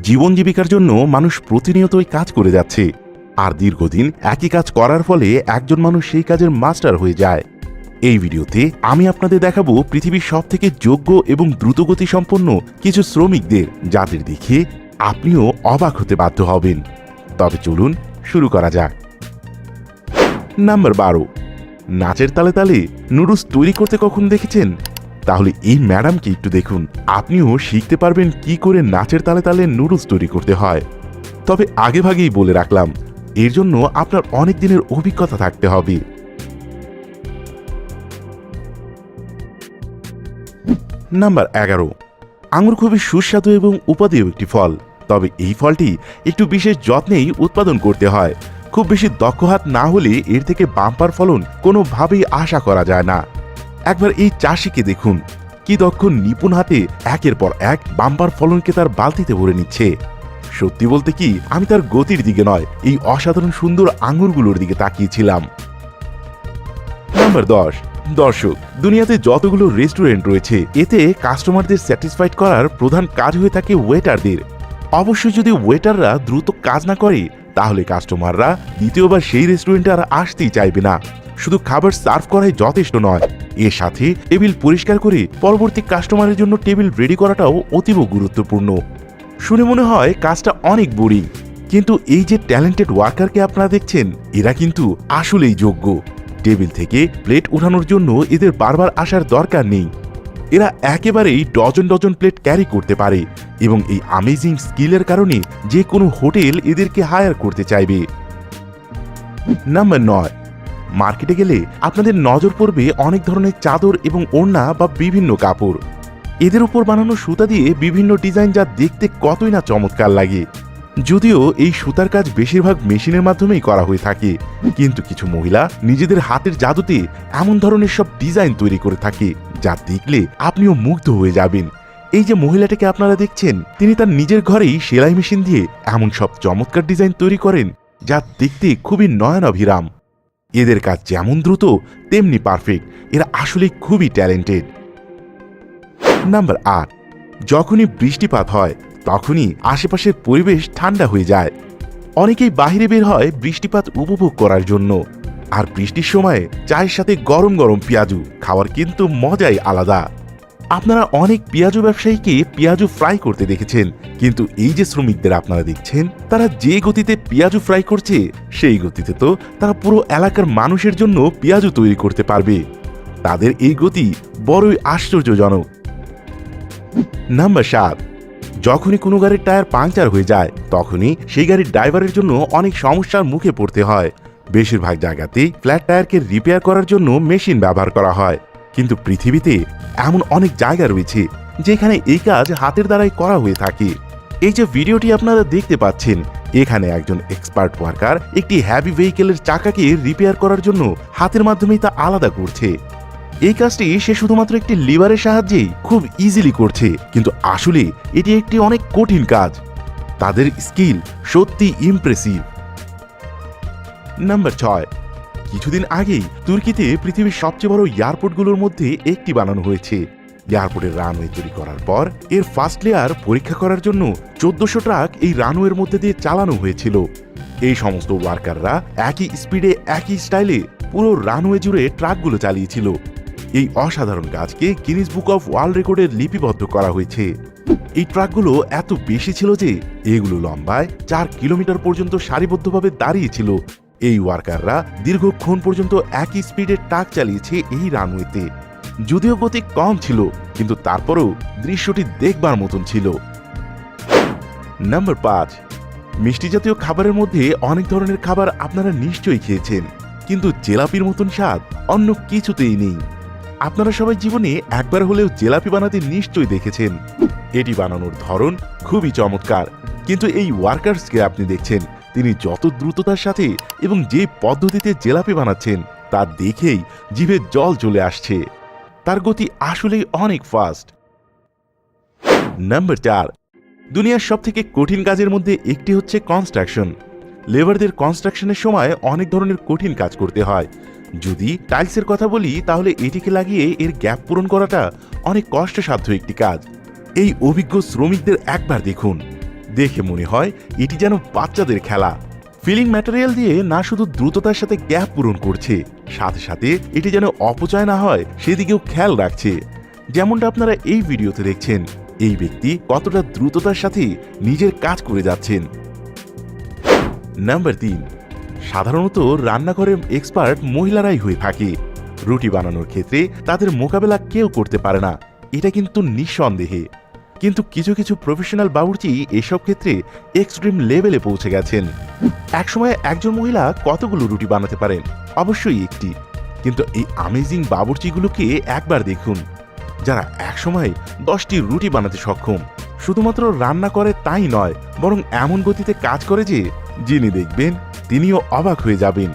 জীবন জীবিকার জন্য মানুষ প্রতিনিয়তই কাজ করে যাচ্ছে, আর দীর্ঘদিন একই কাজ করার ফলে একজন মানুষ সেই কাজের মাস্টার হয়ে যায়। এই ভিডিওতে আমি আপনাদের দেখাবো পৃথিবীর সবথেকে যোগ্য এবং দ্রুতগতি সম্পন্ন কিছু শ্রমিকদের, যাদের দেখে আপনিও অবাক হতে বাধ্য হবেন। তবে চলুন শুরু করা যাক। নাম্বার 12, নাচের তালে তালে নুডলস তৈরি করতে কখন দেখেছেন? তাহলে এই ম্যাডামকে একটু দেখুন, আপনিও শিখতে পারবেন কি করে নাচের তালে তালে নুডলস তৈরি করতে হয়। তবে আগেভাগেই বলে রাখলাম, এর জন্য আপনার অনেক দিনের অভিজ্ঞতা থাকতে হবে। নাম্বার 11, আঙুর খুবই সুস্বাদু এবং উপাদেয় একটি ফল। তবে এই ফলটি একটু বিশেষ যত্নেই উৎপাদন করতে হয়। খুব বেশি দক্ষ হাত না হলে এর থেকে বাম্পার ফলন কোনোভাবেই আশা করা যায় না। একবার এই চাষিকে দেখুন, কি দক্ষ নিপুণ হাতে একের পর এক বাম্পার ফলনকে তার বালতিতে ভরে নিচ্ছে। সত্যি বলতে কি, আমি তার গতির দিকে নয়, এই অসাধারণ সুন্দর আঙুরগুলোর দিকে তাকিয়েছিলাম। নাম্বার 10, দর্শক, দুনিয়াতে যতগুলো রেস্টুরেন্ট রয়েছে, এতে কাস্টমারদের স্যাটিসফাইড করার প্রধান কাজ হয়ে থাকে ওয়েটারদের। অবশ্যই যদি ওয়েটাররা দ্রুত কাজ না করে, তাহলে কাস্টমাররা দ্বিতীয়বার সেই রেস্টুরেন্টে আর আসতেই চাইবে না। শুধু খাবার সার্ভ করাই যথেষ্ট নয়, এর সাথে টেবিল পরিষ্কার করে পরবর্তী কাস্টমারের জন্য টেবিল রেডি করাটাও অতীব গুরুত্বপূর্ণ। শুনে মনে হয় কাজটা অনেক বোরিং, কিন্তু এই যে ট্যালেন্টেড ওয়ার্কারকে আপনারা দেখছেন, এরা কিন্তু আসলেই যোগ্য। টেবিল থেকে প্লেট উঠানোর জন্য এদের বারবার আসার দরকার নেই। এরা একেবারেই ডজন ডজন প্লেট ক্যারি করতে পারে, এবং এই অ্যামেজিং স্কিলের কারণে যে কোনো হোটেল এদেরকে হায়ার করতে চাইবে। নাম্বার 9, মার্কেটে গেলে আপনাদের নজর পড়বে অনেক ধরনের চাদর এবং ওড়না বা বিভিন্ন কাপড়। এদের উপর বানানো সুতা দিয়ে বিভিন্ন ডিজাইন, যা দেখতে কতই না চমৎকার লাগে। যদিও এই সুতার কাজ বেশিরভাগ মেশিনের মাধ্যমেই করা হয়ে থাকে, কিন্তু কিছু মহিলা নিজেদের হাতের জাদুতে এমন ধরনের সব ডিজাইন তৈরি করে থাকে, যা দেখলে আপনিও মুগ্ধ হয়ে যাবেন। এই যে মহিলাটাকে আপনারা দেখছেন, তিনি তার নিজের ঘরেই সেলাই মেশিন দিয়ে এমন সব চমৎকার ডিজাইন তৈরি করেন, যা দেখতে খুবই নয়নাভিরাম। এদের কাজ যেমন দ্রুত তেমনি পারফেক্ট। এরা আসলে খুবই ট্যালেন্টেড। নাম্বার 8, যখনই বৃষ্টিপাত হয় তখনই আশেপাশের পরিবেশ ঠান্ডা হয়ে যায়। অনেকেই বাইরে বের হয় বৃষ্টিপাত উপভোগ করার জন্য, আর বৃষ্টির সময় চায়ের সাথে গরম গরম পেঁয়াজু খাওয়ার কিন্তু মজাই আলাদা। আপনারা অনেক পেঁয়াজু ব্যবসায়ীকে পেঁয়াজু ফ্রাই করতে দেখেছেন, কিন্তু এই যে শ্রমিকদের আপনারা দেখছেন, তারা যে গতিতে পেঁয়াজু ফ্রাই করছে, সেই গতিতে তো তারা পুরো এলাকার মানুষের জন্য পেঁয়াজু তৈরি করতে পারবে। তাদের এই গতি বড়ই আশ্চর্যজনক। নাম্বার 7, যখনই কোনো গাড়ির টায়ার পাংচার হয়ে যায়, তখনই সেই গাড়ির ড্রাইভারের জন্য অনেক সমস্যার মুখে পড়তে হয়। বেশিরভাগ জায়গাতেই ফ্ল্যাট টায়ারকে রিপেয়ার করার জন্য মেশিন ব্যবহার করা হয়, কিন্তু পৃথিবীতে এমন অনেক জায়গা রয়েছে যেখানে এই কাজ হাতের দ্বারাই করা হয়ে থাকে। এই যে ভিডিওটি আপনারা দেখতে পাচ্ছেন, এখানে একজন এক্সপার্ট ওয়ার্কার একটি হ্যাভি ভেহিকেলের চাকাকে রিপেয়ার করার জন্য হাতের মাধ্যমেই তা আলাদা করছে। এই কাজটি সে শুধুমাত্র একটি লিভারের সাহায্যেই খুব ইজিলি করছে, কিন্তু আসলে এটি একটি অনেক কঠিন কাজ। তাদের স্কিল সত্যি ইমপ্রেসিভ। নাম্বার 6, কিছুদিন আগেই তুর্কিতে পৃথিবীর সবচেয়ে বড় এয়ারপোর্টগুলোর মধ্যে একটি বানানো হয়েছে। এয়ারপোর্টের রানওয়ে তৈরি করার পর এর ফার্স্ট লেয়ার পরীক্ষা করার জন্য 1400 ট্রাক এই রানওয়ের মধ্যে দিয়ে চালানো হয়েছিল। এই সমস্ত ওয়ার্কাররা একই স্পিডে একই স্টাইলে পুরো রানওয়ে জুড়ে ট্রাকগুলো চালিয়েছিল। এই অসাধারণ কাজকে গিনিস বুক অফ ওয়ার্ল্ড রেকর্ডে লিপিবদ্ধ করা হয়েছে। এই ট্রাকগুলো এত বেশি ছিল যে এগুলো লম্বায় 4 কিলোমিটার পর্যন্ত সারিবদ্ধভাবে দাঁড়িয়েছিল। এই ওয়ার্কাররা দীর্ঘক্ষণ পর্যন্ত একই স্পিডে ট্রাক চালিয়েছে এই রানওয়েতে। যদিও গতি কম ছিল, কিন্তু তারপরেও দৃশ্যটি দেখবার মতন ছিল। নাম্বার 5, মিষ্টি জাতীয় খাবারের মধ্যে অনেক ধরনের খাবার আপনারা নিশ্চয়ই খেয়েছেন, কিন্তু জিলাপির মতন স্বাদ অন্য কিছুতেই নেই। আপনারা সবাই জীবনে একবার হলেও জিলাপি বানাতে নিশ্চয়ই দেখেছেন। এটি বানানোর ধরন খুবই চমৎকার, কিন্তু এই ওয়ার্কার্সকে আপনি দেখছেন, তিনি যত দ্রুততার সাথে এবং যে পদ্ধতিতে জিলাপি বানাচ্ছেন, তা দেখেই জিভে জল চলে আসছে। তার গতি আসলেই অনেক ফাস্ট। নাম্বার 4, দুনিয়ার সবথেকে কঠিন কাজের মধ্যে একটি হচ্ছে কনস্ট্রাকশন। লেবারদের কনস্ট্রাকশনের সময় অনেক ধরনের কঠিন কাজ করতে হয়। যদি টাইলসের কথা বলি, তাহলে এটিকে লাগিয়ে এর গ্যাপ পূরণ করাটা অনেক কষ্টসাধ্য একটি কাজ। এই অভিজ্ঞ শ্রমিকদের একবার দেখুন, দেখে মনে হয় এটি যেন বাচ্চাদের খেলা। ফিলিং ম্যাটেরিয়াল দিয়ে না শুধু দ্রুততার সাথে গ্যাপ পূরণ করছে, সাথে সাথে এটি যেন অপচয় না হয় সেদিকেও খেয়াল রাখছে। যেমনটা আপনারা এই ভিডিওতে দেখছেন, এই ব্যক্তি কতটা দ্রুততার সাথে নিজের কাজ করে যাচ্ছেন। নাম্বার 3, সাধারণত রান্নাঘরে এক্সপার্ট মহিলারাই হয়ে থাকে। রুটি বানানোর ক্ষেত্রে তাদের মোকাবেলা কেউ করতে পারে না, এটা কিন্তু নিঃসন্দেহে। কিন্তু কিছু কিছু প্রফেশনাল বাবুর্চি এসব ক্ষেত্রে এক্সট্রিম লেভেলে পৌঁছে গেছেন। একসময় একজন মহিলা কতগুলো রুটি বানাতে পারেন? অবশ্যই একটি। কিন্তু এই আমেজিং বাবুর্চিগুলোকে একবার দেখুন, যারা একসময় 10টি রুটি বানাতে সক্ষম। শুধুমাত্র রান্না করে তাই নয়, বরং এমন গতিতে কাজ করে যে যিনি দেখবেন তিনিও অবাক হয়ে যাবেন।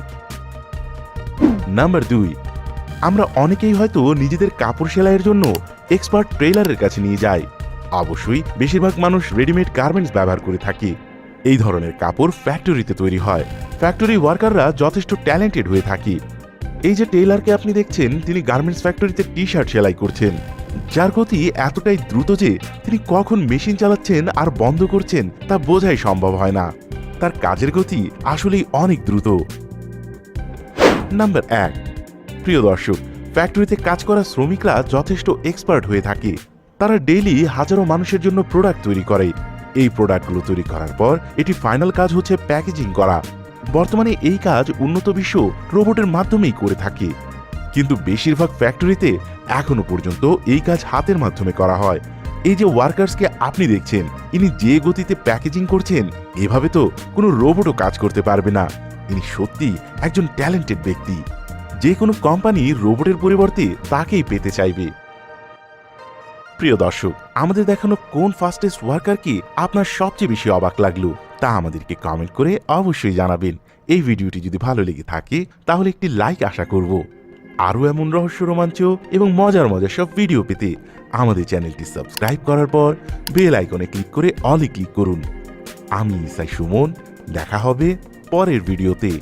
নাম্বার 2, আমরা অনেকেই হয়তো নিজেদের কাপড় সেলাইয়ের জন্য এক্সপার্ট টেইলারের কাছে নিয়ে যাই। অবশ্যই বেশিরভাগ মানুষ রেডিমেড গার্মেন্টস ব্যবহার করে থাকে। এই ধরনের কাপড় ফ্যাক্টরিতে তৈরি হয়। ফ্যাক্টরি ওয়ার্কাররা যথেষ্ট ট্যালেন্টেড হয়ে থাকে। এই যে টেইলারকে আপনি দেখছেন, তিনি গার্মেন্টস ফ্যাক্টরিতে টি-শার্ট সেলাই করছেন, যার গতি এতটাই দ্রুত যে তিনি কখন মেশিন চালাচ্ছেন আর বন্ধ করছেন তা বোঝাই সম্ভব হয় না। তার কাজের গতি আসলেই অনেক দ্রুত। নাম্বার 1, প্রিয় দর্শক, ফ্যাক্টরিতে কাজ করা শ্রমিকরা যথেষ্ট এক্সপার্ট হয়ে থাকে। তারা ডেইলি হাজারো মানুষের জন্য প্রোডাক্ট তৈরি করে। এই প্রোডাক্টগুলো তৈরি করার পর এটি ফাইনাল কাজ হচ্ছে প্যাকেজিং করা। বর্তমানে এই কাজ উন্নত বিশ্ব রোবটের মাধ্যমেই করে থাকে, কিন্তু বেশিরভাগ ফ্যাক্টরিতে এখনো পর্যন্ত এই কাজ হাতের মাধ্যমে করা হয়। এই যে ওয়ার্কার্সকে আপনি দেখছেন, ইনি যে গতিতে প্যাকেজিং করছেন, এভাবে তো কোনো রোবটও কাজ করতে পারবে না। ইনি সত্যি একজন ট্যালেন্টেড ব্যক্তি। যে কোনো কোম্পানি রোবটের পরিবর্তে তাকেই পেতে চাইবে। প্রিয় দর্শক, আমাদের দেখানো কোন ফাস্টেস্ট ওয়ার্কারকে আপনার সবচেয়ে বেশি অবাক লাগলো তা আমাদেরকে কমেন্ট করে অবশ্যই জানাবেন। এই ভিডিওটি যদি ভালো লেগে থাকে তাহলে একটি লাইক আশা করব। আরও এমন রহস্য, রোমাঞ্চ এবং মজার মজার সব ভিডিও পেতে আমাদের চ্যানেলটি সাবস্ক্রাইব করার পর বেল আইকনে ক্লিক করে অলে ক্লিক করুন। আমি ইসাই সুমন, দেখা হবে পরের ভিডিওতে।